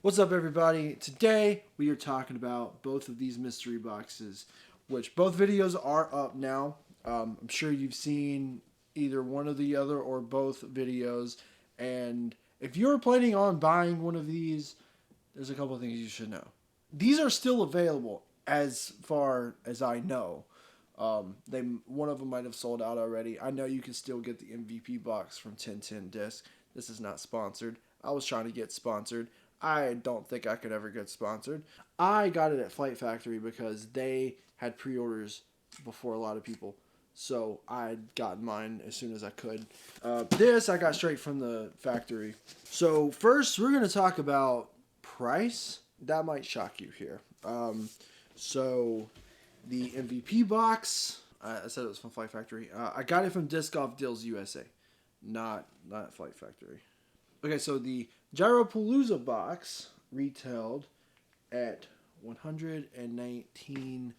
What's up, everybody? Today we are talking about both of these mystery boxes, which both videos are up now. I'm sure you've seen either one or the other or both videos. And if you're planning on buying one of these, there's a couple of things you should know. These are still available as far as I know. One of them might have sold out already. I know you can still get the MVP box from 1010 Disc. This is not sponsored. I was trying to get sponsored. I don't think I could ever get sponsored. I got it at Flight Factory because they had pre-orders before a lot of people. So I got mine as soon as I could. This I got straight from the factory. So first we're going to talk about price. That might shock you here. So the MVP box, I said it was from Flight Factory. I got it from Disc Golf Deals USA, not Flight Factory. Okay, so the Gyropalooza box retailed at $119,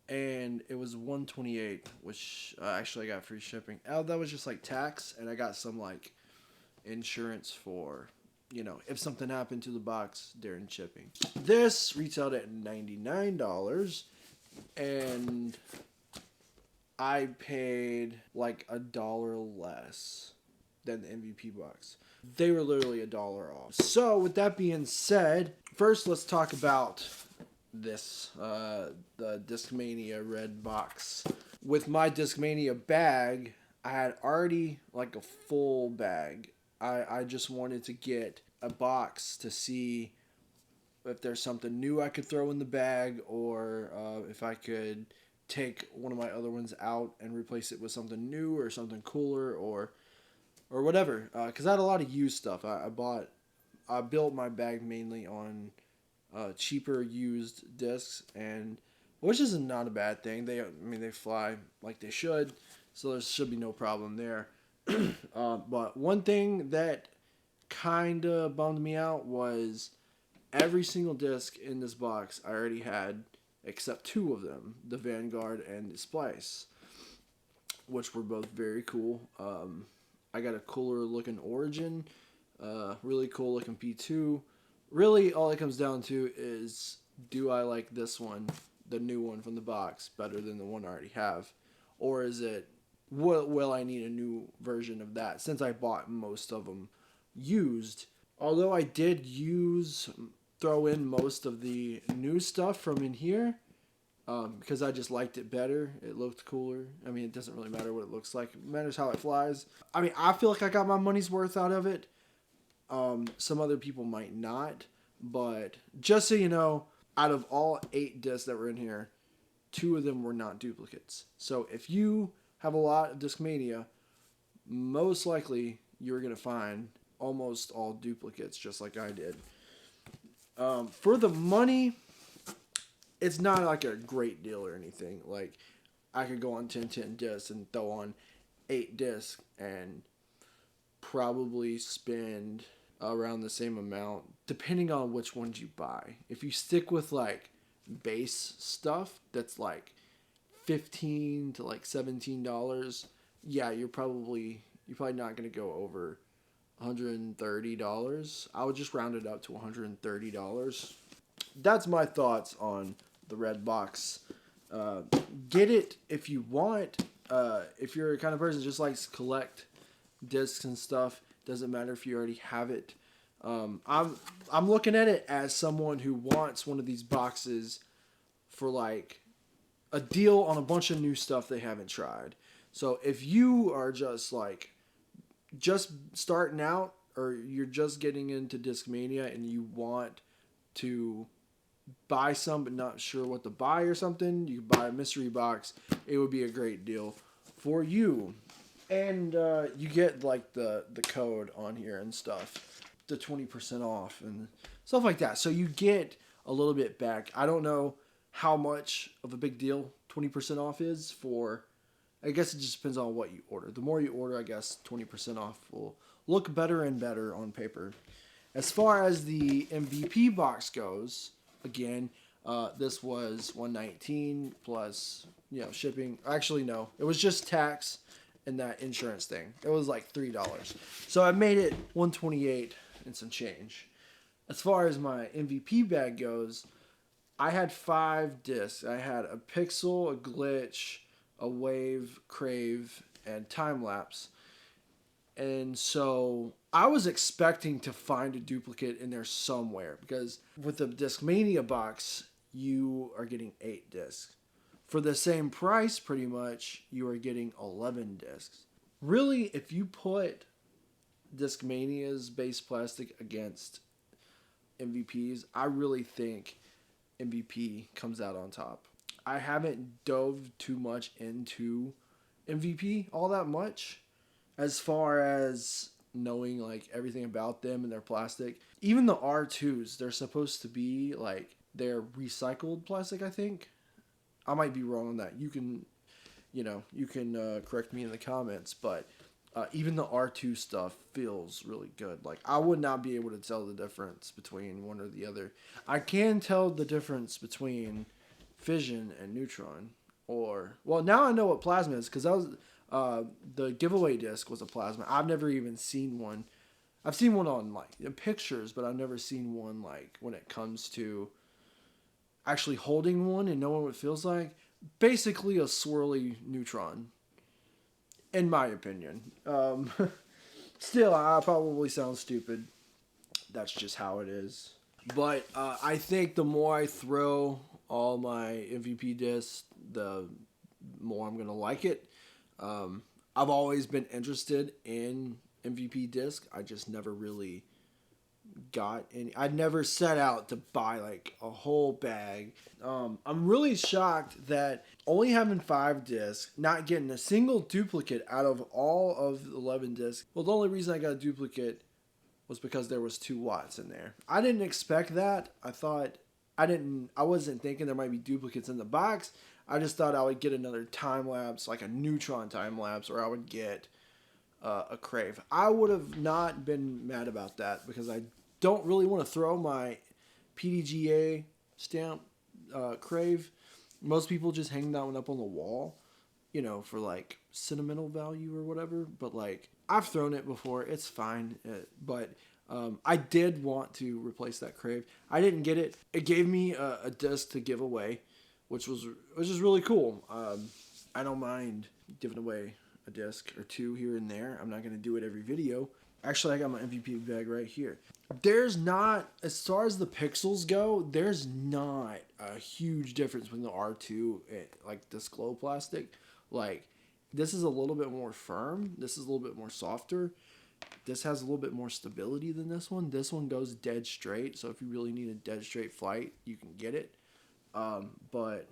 and it was $128, which actually I got free shipping. Oh, that was just like tax, and I got some like insurance for, if something happened to the box during shipping. This retailed at $99, and I paid like $1 less than the MVP box. They were literally $1 off. So with that being said, first let's talk about this, the Discmania red box. With my Discmania bag, I had already like a full bag. I just wanted to get a box to see if there's something new I could throw in the bag, or if I could take one of my other ones out and replace it with something new or something cooler, or whatever, because I had a lot of used stuff. I built my bag mainly on cheaper used discs, and which is not a bad thing. They fly like they should, so there should be no problem there. But one thing that kind of bummed me out was every single disc in this box I already had, except two of them, the Vanguard and the Splice, which were both very cool. I got a cooler looking Origin, really cool looking P2. Really, all it comes down to is, do I like this one, the new one from the box, better than the one I already have? Or is it, will I need a new version of that, since I bought most of them used? Although I did throw in most of the new stuff from in here, because I just liked it better. It looked cooler. It doesn't really matter what it looks like. It matters how it flies. I feel like I got my money's worth out of it. Some other people might not. But just so you know, out of all 8 discs that were in here, 2 of them were not duplicates. So if you have a lot of Discmania, most likely you're going to find almost all duplicates, just like I did. For the money, it's not like a great deal or anything. Like, I could go on 1010 discs and throw on 8 discs and probably spend around the same amount, depending on which ones you buy. If you stick with like base stuff that's like $15 to like $17, yeah, you're probably not gonna go over $130. I would just round it up to $130. That's my thoughts on the red box. Get it if you want. If you're a kind of person that just likes to collect discs and stuff, doesn't matter if you already have it. I'm looking at it as someone who wants one of these boxes for like a deal on a bunch of new stuff they haven't tried. So if you are just starting out, or you're just getting into Discmania and you want to buy some but not sure what to buy or something, you buy a mystery box. It would be a great deal for you. And you get like the code on here and stuff, the 20% off and stuff like that. So you get a little bit back. I don't know how much of a big deal 20% off is for. I guess it just depends on what you order. The more you order, I guess 20% off will look better and better on paper. As far as the MVP box goes, again, this was $119 plus shipping. Actually, no, it was just tax and that insurance thing. It was like $3, so I made it $128 and some change. As far as my MVP bag goes, I had 5 discs. I had a Pixel, a Glitch, a Wave, Crave, and Time Lapse. And so I was expecting to find a duplicate in there somewhere because with the Discmania box, you are getting 8 discs. For the same price, pretty much, you are getting 11 discs. Really, if you put Discmania's base plastic against MVP's, I really think MVP comes out on top. I haven't dove too much into MVP all that much as far as knowing like everything about them and their plastic. Even the R2s, they're supposed to be like they're recycled plastic, I think. I might be wrong on that. You can correct me in the comments, but even the R2 stuff feels really good. Like I would not be able to tell the difference between one or the other. I can tell the difference between fission and neutron. Or well, now I know what plasma is because that was the giveaway disc was a plasma. I've never even seen one. I've seen one on like in pictures, but I've never seen one like when it comes to actually holding one and knowing what it feels like. Basically, a swirly neutron, in my opinion. Still, I probably sound stupid. That's just how it is. But I think the more I throw all my MVP discs, the more I'm going to like it. I've always been interested in MVP disc. I just never really got any. I never set out to buy like a whole bag. I'm really shocked that only having 5 discs, not getting a single duplicate out of all of the 11 discs. Well, the only reason I got a duplicate was because there was 2 watts in there. I didn't expect that. I wasn't thinking there might be duplicates in the box. I just thought I would get another time lapse, like a neutron time lapse, or I would get a Crave. I would have not been mad about that because I don't really want to throw my PDGA stamp Crave. Most people just hang that one up on the wall, for like sentimental value or whatever. But like I've thrown it before, it's fine. But I did want to replace that Crave. I didn't get it. It gave me a disc to give away, which was really cool. I don't mind giving away a disc or 2 here and there. I'm not going to do it every video. Actually, I got my MVP bag right here. There's not, as far as the pixels go, there's not a huge difference between the R2 and like this glow plastic. Like, this is a little bit more firm. This is a little bit more softer. This has a little bit more stability than this one. This one goes dead straight. So if you really need a dead straight flight, you can get it. But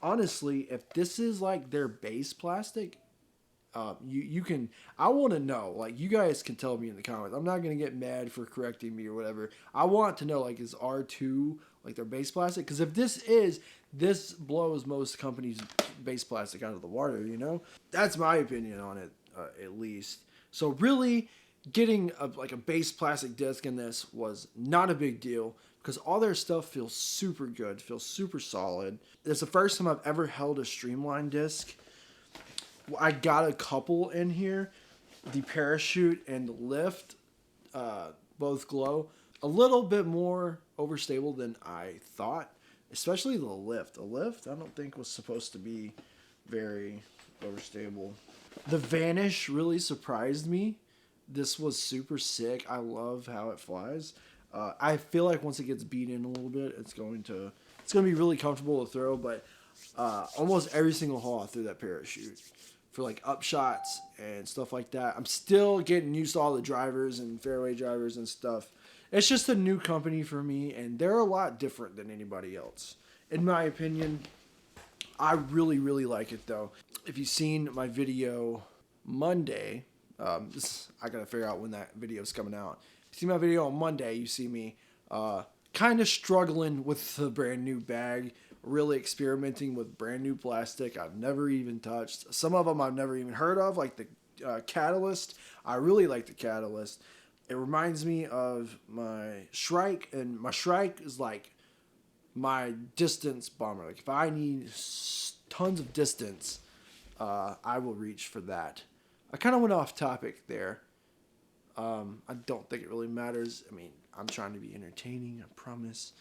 honestly, if this is like their base plastic, you can, I want to know, like, you guys can tell me in the comments. I'm not going to get mad for correcting me or whatever. I want to know, like, is R2 like their base plastic? Because if this blows most companies' base plastic out of the water, That's my opinion on it, at least. So really, getting a base plastic disc in this was not a big deal because all their stuff feels super good, feels super solid. It's the first time I've ever held a streamlined disc. I got a couple in here. The parachute and the lift both glow. A little bit more overstable than I thought, especially the lift. The lift I don't think was supposed to be very overstable. The Vanish really surprised me. This was super sick. I love how it flies. I feel like once it gets beat in a little bit, it's going to be really comfortable to throw, but almost every single haul I threw that parachute for like up shots and stuff like that. I'm still getting used to all the drivers and fairway drivers and stuff. It's just a new company for me, and they're a lot different than anybody else. In my opinion, I really, really like it though. If you've seen my video Monday, I gotta figure out when that video is coming out. If you see my video on Monday, you see me kind of struggling with the brand new bag, really experimenting with brand new plastic I've never even touched. Some of them I've never even heard of, like the Catalyst. I really like the Catalyst. It reminds me of my Shrike, and my Shrike is like my distance bomber. Like if I need tons of distance, I will reach for that. I kind of went off topic there. I don't think it really matters. I mean, I'm trying to be entertaining, I promise.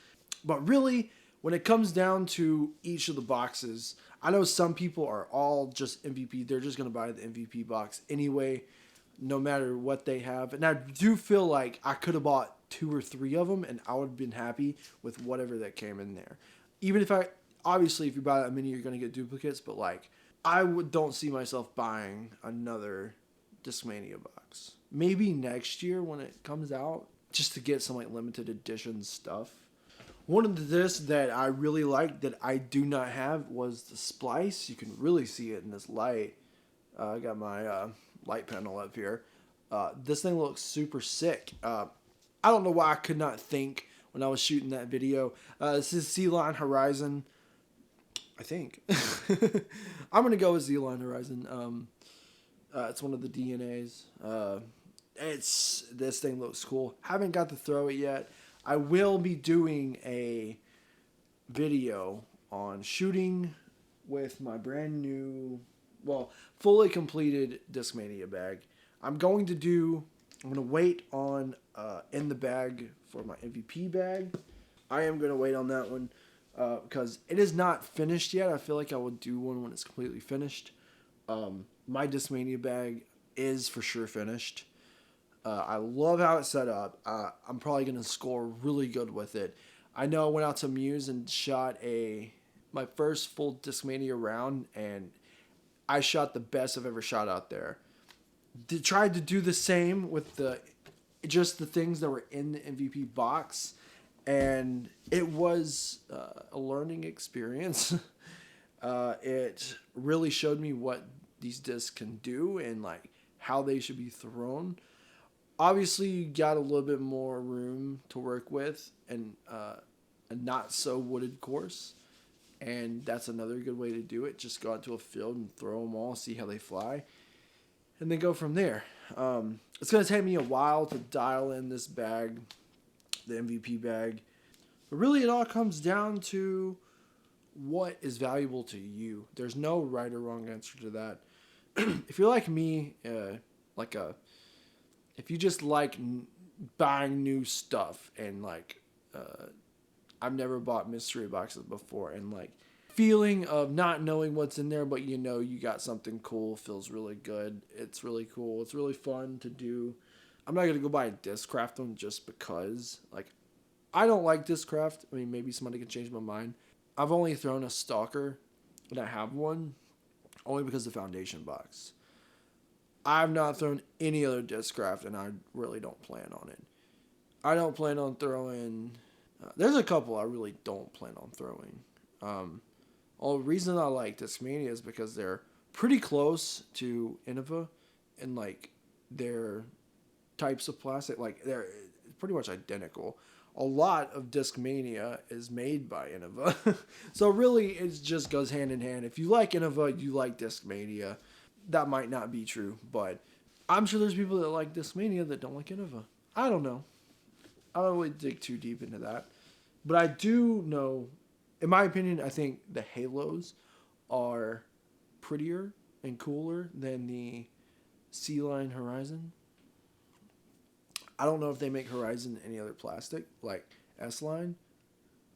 But really, when it comes down to each of the boxes, I know some people are all just MVP. They're just going to buy the MVP box anyway, no matter what they have. And I do feel like I could have bought 2 or 3 of them and I would have been happy with whatever that came in there. Even if obviously, if you buy that many, you're going to get duplicates. But like, don't see myself buying another Discmania box. Maybe next year when it comes out, just to get some like limited edition stuff. One of the discs that I really liked that I do not have was the splice. You can really see it in this light. I got my light panel up here. This thing looks super sick. I don't know why I could not think when I was shooting that video. This is Sea Lion Horizon. I think. I'm going to go with Sea Lion Horizon. It's one of the DNAs. This thing looks cool. Haven't got to throw it yet. I will be doing a video on shooting with my brand new, fully completed Discmania bag. I'm going to wait on in the bag for my MVP bag. I am going to wait on that one because it is not finished yet. I feel like I will do one when it's completely finished. My Discmania bag is for sure finished. I love how it's set up. I'm probably going to score really good with it. I know I went out to Muse and shot my first full Discmania round, and I shot the best I've ever shot out there. Tried to do the same with just the things that were in the MVP box, and it was a learning experience. It really showed me what these discs can do and like how they should be thrown. Obviously, you got a little bit more room to work with and a not so wooded course. And that's another good way to do it. Just go out to a field and throw them all, see how they fly, and then go from there. It's going to take me a while to dial in this bag, the MVP bag. But really, it all comes down to what is valuable to you. There's no right or wrong answer to that. If you're like me, if you just like buying new stuff and like, I've never bought mystery boxes before, and like feeling of not knowing what's in there, but you know you got something cool, feels really good. It's really cool. It's really fun to do. I'm not going to go buy a Discraft one just because. Like, I don't like Discraft. I mean, maybe somebody can change my mind. I've only thrown a Stalker, and I have one, only because of the Foundation box. I've not thrown any other Discraft, and I really don't plan on it. I don't plan on throwing... there's a couple I really don't plan on throwing. The reason I like Discmania is because they're pretty close to Innova, and like their types of plastic, like they're pretty much identical. A lot of Discmania is made by Innova. So really, it just goes hand in hand. If you like Innova, you like Discmania. That might not be true, but I'm sure there's people that like Discmania that don't like Innova. I don't know. I don't really dig too deep into that. But I do know, in my opinion, I think the Halos are prettier and cooler than the Sea Lion Horizon. I don't know if they make Horizon any other plastic, like S-Line.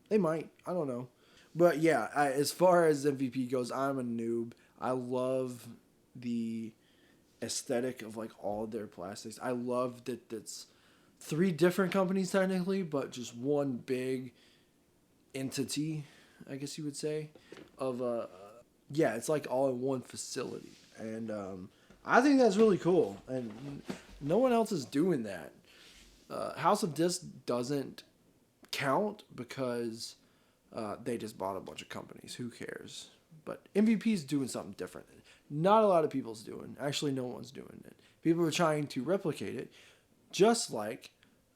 They might. I don't know. But yeah, as far as MVP goes, I'm a noob. I love the aesthetic of like all of their plastics. I love that it's 3 different companies technically, but just one big entity, I guess you would say, of it's like all in one facility. And I think that's really cool. And no one else is doing that. House of Disc doesn't count because they just bought a bunch of companies. Who cares? But MVP's doing something different. Not a lot of people's doing. Actually, no one's doing it. People are trying to replicate it, just like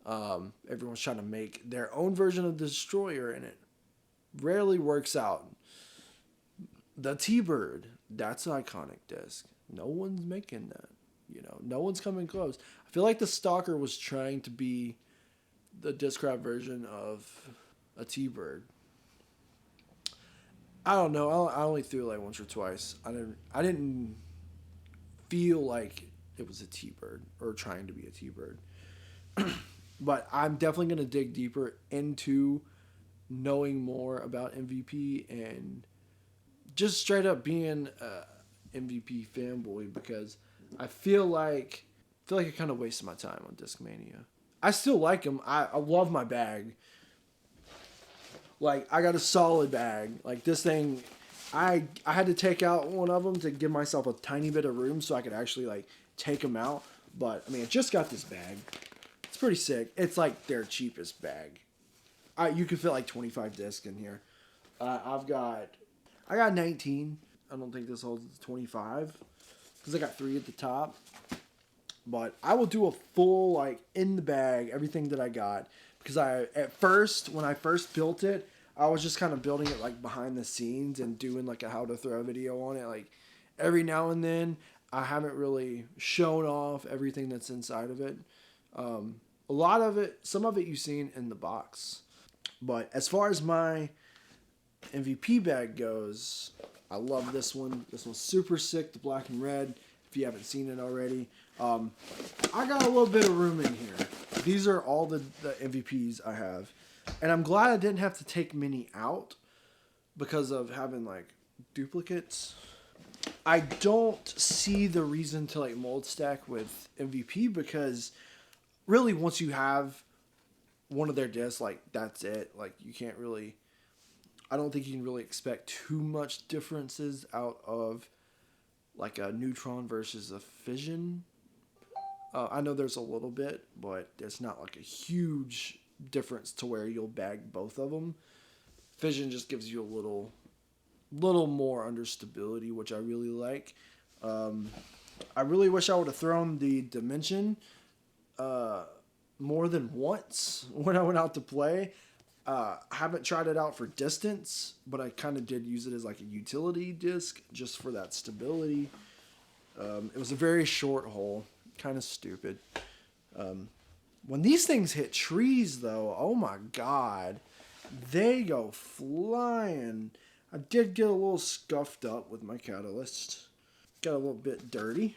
everyone's trying to make their own version of the Destroyer, and it rarely works out. The T-Bird, that's an iconic disc. No one's making that. You know, no one's coming close. I feel like the Stalker was trying to be the Discraft version of a T-Bird. I don't know. I only threw it like once or twice. I didn't feel like it was a T-Bird or trying to be a T-Bird. But I'm definitely going to dig deeper into knowing more about MVP and just straight up being a MVP fanboy, because I feel like I kind of wasted my time on Discmania. I still like him. I love my bag. Like, I got a solid bag. Like, this thing, I had to take out one of them to give myself a tiny bit of room so I could actually like take them out. But I mean, I just got this bag. It's pretty sick. It's like their cheapest bag. You could fit like 25 discs in here. I got 19. I don't think this holds 25 because I got 3 at the top. But I will do a full like in the bag everything that I got, because when I first built it, I was just kind of building it like behind the scenes and doing like a how to throw video on it. Like every now and then, I haven't really shown off everything that's inside of it. A lot of it, some of it you've seen in the box. But as far as my MVP bag goes, I love this one. This one's super sick, the black and red. If you haven't seen it already, I got a little bit of room in here. These are all the MVPs I have, and I'm glad I didn't have to take many out because of having like duplicates. I don't see the reason to like mold stack with MVP, because really once you have one of their discs, like that's it. Like you can't really, I don't think you can really expect too much differences out of like a neutron versus a fission. I know there's a little bit, but it's not like a huge difference to where you'll bag both of them. Fission just gives you a little more understability, which I really like. I really wish I would have thrown the dimension more than once when I went out to play. I haven't tried it out for distance, but I kind of did use it as like a utility disc just for that stability. It was a very short hole, kind of stupid. When these things hit trees, though, oh my god, they go flying. I did get a little scuffed up with my catalyst. Got a little bit dirty,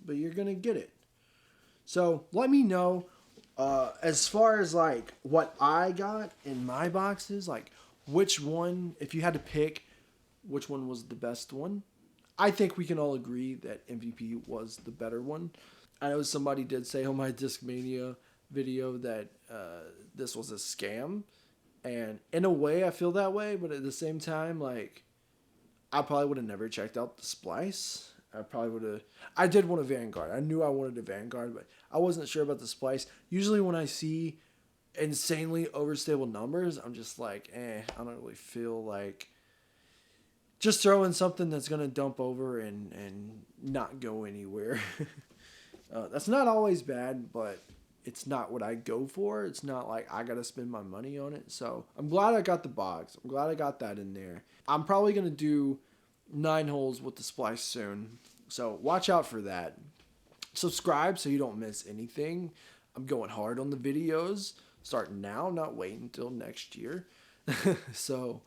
but you're going to get it. So let me know. As far as like what I got in my boxes, like which one, if you had to pick which one was the best one, I think we can all agree that MVP was the better one. I know somebody did say on my Discmania video that this was a scam, and in a way I feel that way, but at the same time, like I probably would have never checked out the splice. I did want a Vanguard. I knew I wanted a Vanguard, but I wasn't sure about the splice. Usually when I see insanely overstable numbers, I'm just like, I don't really feel like just throwing something that's going to dump over and not go anywhere. That's not always bad, but it's not what I go for. It's not like I got to spend my money on it. So I'm glad I got the box. I'm glad I got that in there. I'm probably going to do 9 holes with the splice soon, so watch out for that. Subscribe so you don't miss anything. I'm going hard on the videos, starting now, not waiting until next year. So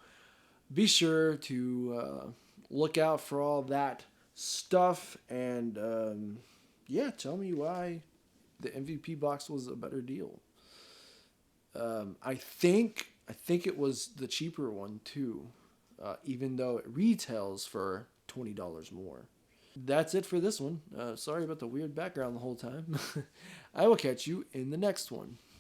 be sure to look out for all that stuff, and tell me why the MVP box was a better deal. I think it was the cheaper one too. Even though it retails for $20 more. That's it for this one. Sorry about the weird background the whole time. I will catch you in the next one.